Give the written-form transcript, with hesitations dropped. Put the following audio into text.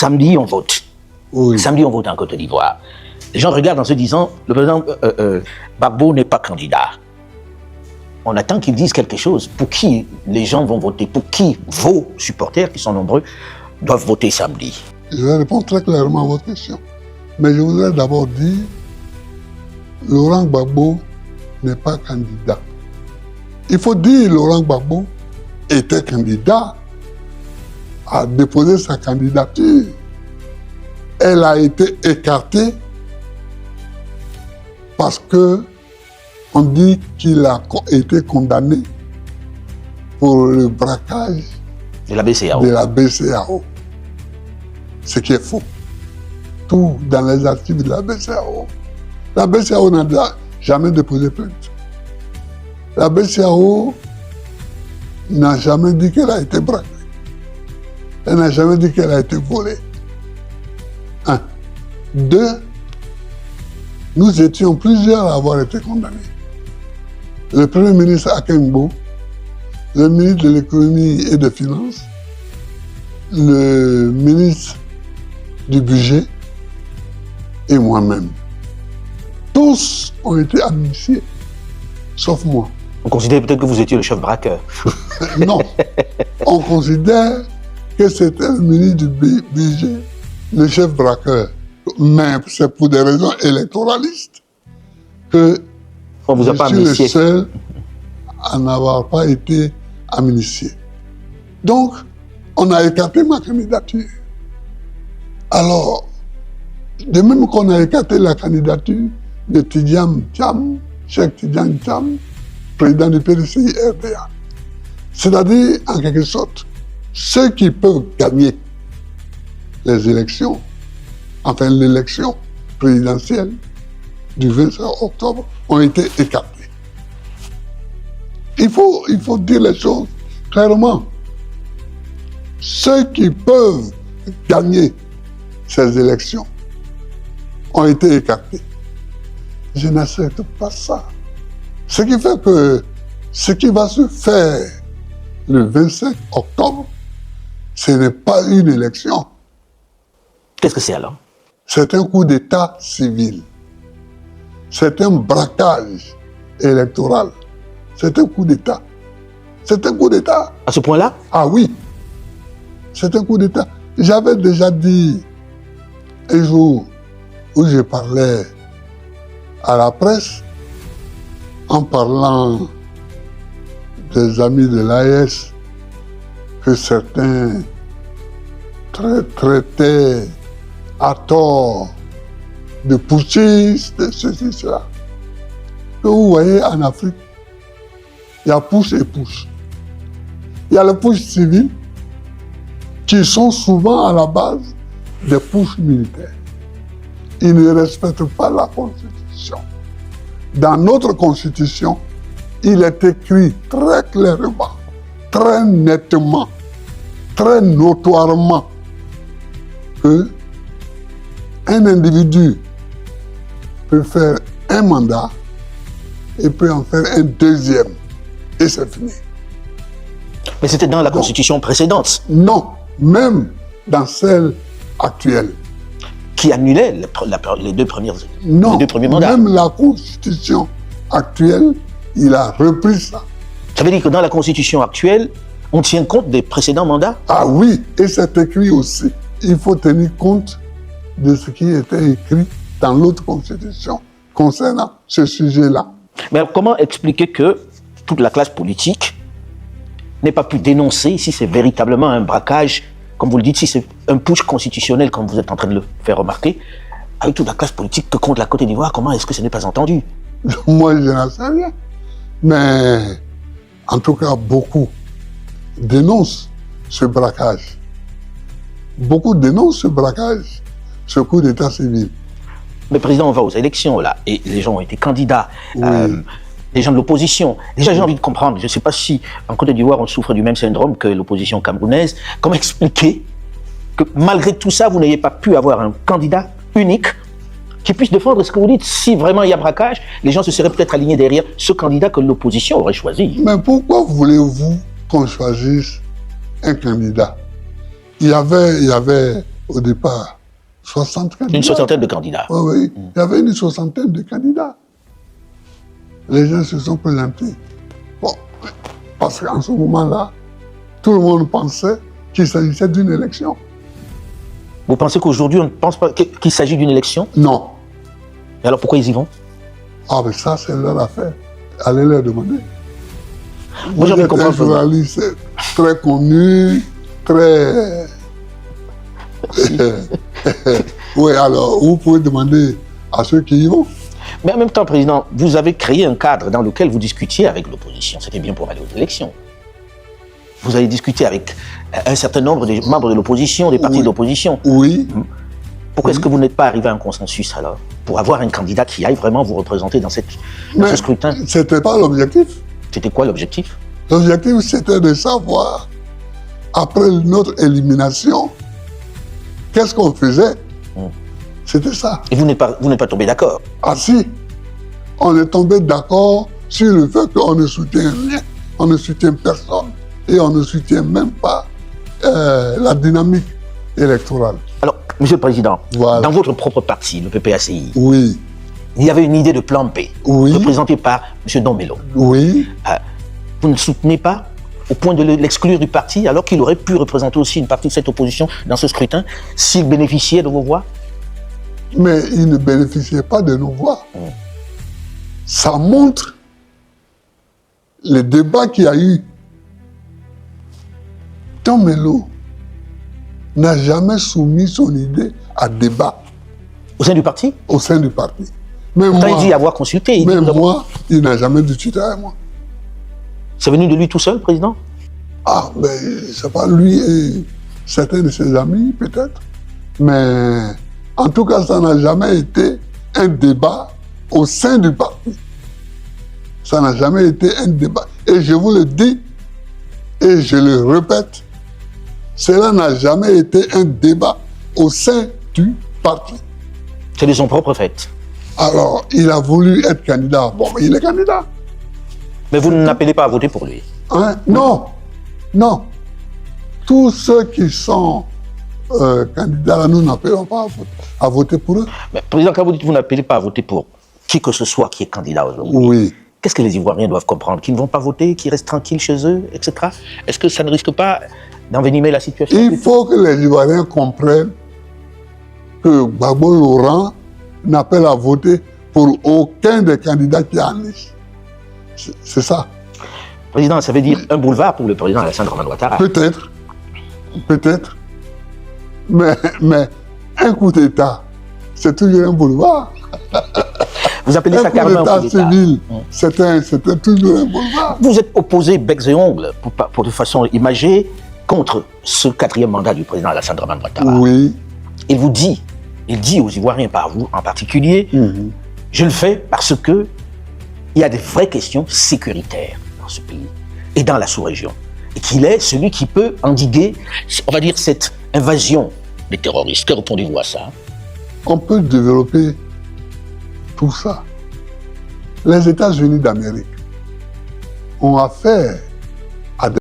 samedi, on vote. Oui. Samedi, on vote en Côte d'Ivoire. Les gens regardent en se disant, le président Gbagbo n'est pas candidat. On attend qu'ils disent quelque chose. Pour qui les gens vont voter? Pour qui vos supporters, qui sont nombreux, doivent voter samedi? Je vais répondre très clairement à votre question. Mais je voudrais d'abord dire, Laurent Gbagbo n'est pas candidat. Il faut dire que Laurent Gbagbo était candidat, a déposé sa candidature. Elle a été écartée parce que on dit qu'il a été condamné pour le braquage de la BCEAO. de la BCEAO. Ce qui est faux. Tout dans les archives de la BCEAO. La BCEAO n'a jamais déposé plainte. La BCEAO n'a jamais dit qu'elle a été braquée. Elle n'a jamais dit qu'elle a été volée. 1. 2. Nous étions plusieurs à avoir été condamnés. Le Premier ministre Akengbo, le ministre de l'économie et des finances, le ministre du budget et moi-même. Tous ont été amnistiés, sauf moi. On considère peut-être que vous étiez le chef braqueur. Non, on considère que c'était le ministre du budget, le chef braqueur. Mais c'est pour des raisons électoralistes que On vous a je pas suis amnistié. le seul à n'avoir pas été amnistié. Donc, on a écarté ma candidature. Alors, de même qu'on a écarté la candidature de Tidjane Thiam, Cheikh Tidjane Thiam, président du PDCI RDA. C'est-à-dire, en quelque sorte, ceux qui peuvent gagner les élections, enfin l'élection présidentielle du 25 octobre, ont été écartés. Il faut dire les choses clairement. Ceux qui peuvent gagner ces élections ont été écartés. Je n'accepte pas ça. Ce qui fait que ce qui va se faire le 25 octobre, ce n'est pas une élection. Qu'est-ce que c'est alors? C'est un coup d'État civil. C'est un braquage électoral. C'est un coup d'État. C'est un coup d'État. À ce point-là? Ah oui, c'est un coup d'État. J'avais déjà dit un jour où je parlais à la presse, en parlant des amis de l'AES, que certains traitaient à tort de putschistes, de ceci, cela. Que vous voyez en Afrique, il y a push et push. Il y a les push civils qui sont souvent à la base des push militaires. Ils ne respectent pas la Constitution. Dans notre Constitution, il est écrit très clairement, très nettement, très notoirement que un individu peut faire un mandat et peut en faire un deuxième. Et c'est fini. Mais c'était dans la Constitution précédente Non, même dans celle actuelle. qui annulait les deux premiers mandats. Même la Constitution actuelle, il a repris ça. Ça veut dire que dans la Constitution actuelle, on tient compte des précédents mandats? Ah oui, et c'est écrit aussi. Il faut tenir compte de ce qui était écrit dans l'autre Constitution concernant ce sujet-là. Mais alors, comment expliquer que toute la classe politique n'ait pas pu dénoncer si c'est véritablement un braquage, comme vous le dites, si c'est un push constitutionnel, comme vous êtes en train de le faire remarquer, avec toute la classe politique que compte la Côte d'Ivoire, comment est-ce que ce n'est pas entendu? Moi, je n'en sais rien. Mais, en tout cas, beaucoup dénoncent ce braquage. Beaucoup dénoncent ce braquage, ce coup d'état civil. Mais président, on va aux élections là, et les gens ont été candidats, Oui. les gens de l'opposition. Déjà, j'ai envie de comprendre, je ne sais pas si en Côte d'Ivoire on souffre du même syndrome que l'opposition camerounaise. Comment expliquer que malgré tout ça, vous n'ayez pas pu avoir un candidat unique qui puisse défendre ce que vous dites? Si vraiment il y a braquage, les gens se seraient peut-être alignés derrière ce candidat que l'opposition aurait choisi. Mais pourquoi voulez-vous qu'on choisisse un candidat? Il y avait au départ 60 candidats. Une soixantaine de candidats. Oui, il y avait une soixantaine de candidats. Les gens se sont présentés. Bon, parce qu'en ce moment-là, tout le monde pensait qu'il s'agissait d'une élection. Vous pensez qu'aujourd'hui, on ne pense pas qu'il s'agit d'une élection? Non. Et alors pourquoi ils y vont? Ah, mais ça, c'est leur affaire. Allez leur demander. Moi, j'ai envie de Vous êtes un comprendre. journaliste très connu, très... Oui, alors, vous pouvez demander à ceux qui y vont. Mais en même temps, Président, vous avez créé un cadre dans lequel vous discutiez avec l'opposition. C'était bien pour aller aux élections. Vous avez discuté avec un certain nombre de membres de l'opposition, des partis Oui. d'opposition. Oui, Pourquoi est-ce que vous n'êtes pas arrivé à un consensus alors? Pour avoir un candidat qui aille vraiment vous représenter dans ce mais scrutin. ce n'était pas l'objectif. C'était quoi l'objectif? L'objectif, c'était de savoir, après notre élimination, qu'est-ce qu'on faisait. C'était ça. Et vous n'êtes pas tombé d'accord. Ah si, on est tombé d'accord sur le fait qu'on ne soutient rien, on ne soutient personne et on ne soutient même pas la dynamique électorale. Alors, Monsieur le Président, Voilà. dans votre propre parti, le PPACI, Oui, il y avait une idée de plan P, Oui. représentée par M. Dombello. oui, Vous ne soutenez pas au point de l'exclure du parti, alors qu'il aurait pu représenter aussi une partie de cette opposition dans ce scrutin, s'il bénéficiait de vos voix? mais il ne bénéficiait pas de nos voix. Ça montre les débats qu'il y a eu. Dombello n'a jamais soumis son idée à débat Au sein du parti? au sein du parti. Même Pourtant, moi, il dit avoir consulté. Il dit même nous avons- moi, il n'a jamais discuté avec moi. C'est venu de lui tout seul, Président? Ah, mais c'est pas lui et certains de ses amis, peut-être. Mais en tout cas, ça n'a jamais été un débat au sein du parti. Ça n'a jamais été un débat. Et je vous le dis, et je le répète, cela n'a jamais été un débat au sein du parti. C'est de son propre fait. Alors, il a voulu être candidat. Bon, mais il est candidat. Mais vous n'appelez pas à voter pour lui. Hein? Non, non. Tous ceux qui sont candidats, nous n'appelons pas à voter pour eux. Mais, Président, quand vous dites que vous n'appelez pas à voter pour qui que ce soit qui est candidat aujourd'hui, Oui. qu'est-ce que les Ivoiriens doivent comprendre? Qu'ils ne vont pas voter, qu'ils restent tranquilles chez eux, etc. Est-ce que ça ne risque pas d'envenimer la situation? Il faut que les Ivoiriens comprennent que Gbagbo Laurent n'appelle à voter pour aucun des candidats qui est en liste. C'est ça. Président, ça veut dire un boulevard pour le président Alassane Dramane Ouattara. Peut-être. Peut-être. Mais un coup d'État, c'est toujours un boulevard. Vous appelez Un ça coup carrément un d'État coup d'État. civil, c'était toujours un boulevard. Vous êtes opposé becs et ongles, pour de façon imagée, contre ce quatrième mandat du président Alassane Dramane Ouattara. Oui. Il dit aux Ivoiriens, par vous en particulier, je le fais parce que il y a des vraies questions sécuritaires dans ce pays et dans la sous-région. Et qu'il est celui qui peut endiguer, on va dire, cette invasion des terroristes. Que répondez-vous à ça? On peut développer tout ça. Les États-Unis d'Amérique ont affaire